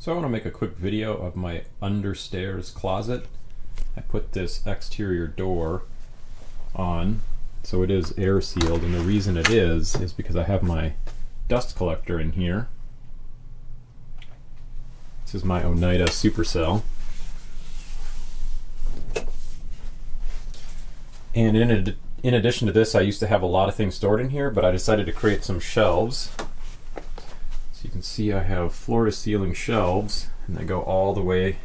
So I want to make a quick video of my understairs closet. I put this exterior door on so it is air sealed, and the reason it is because I have my dust collector in here. This is my Oneida Supercell. And in addition to this, I used to have a lot of things stored in here, but I decided to create some shelves. So you can see I have floor-to-ceiling shelves, and they go all the way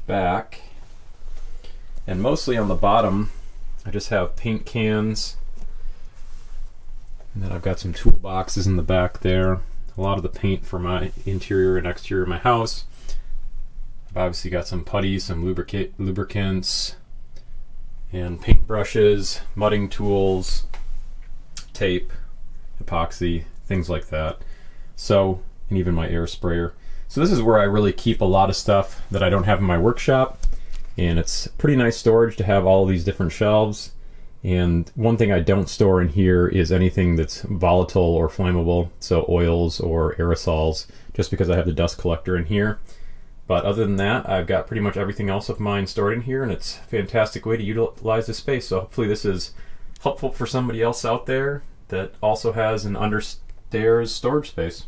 back. And mostly on the bottom, I just have paint cans. And then I've got some toolboxes in the back there. A lot of the paint for my interior and exterior of my house. I've obviously got some putty, some lubricants, and paint brushes, mudding tools, tape, epoxy, things like that. So, and even my air sprayer. So this is where I really keep a lot of stuff that I don't have in my workshop, and it's pretty nice storage to have all these different shelves. And one thing I don't store in here is anything that's volatile or flammable, so oils or aerosols, just because I have the dust collector in here. But other than that, I've got pretty much everything else of mine stored in here, and it's a fantastic way to utilize the space. So hopefully this is helpful for somebody else out there that also has an understairs storage space.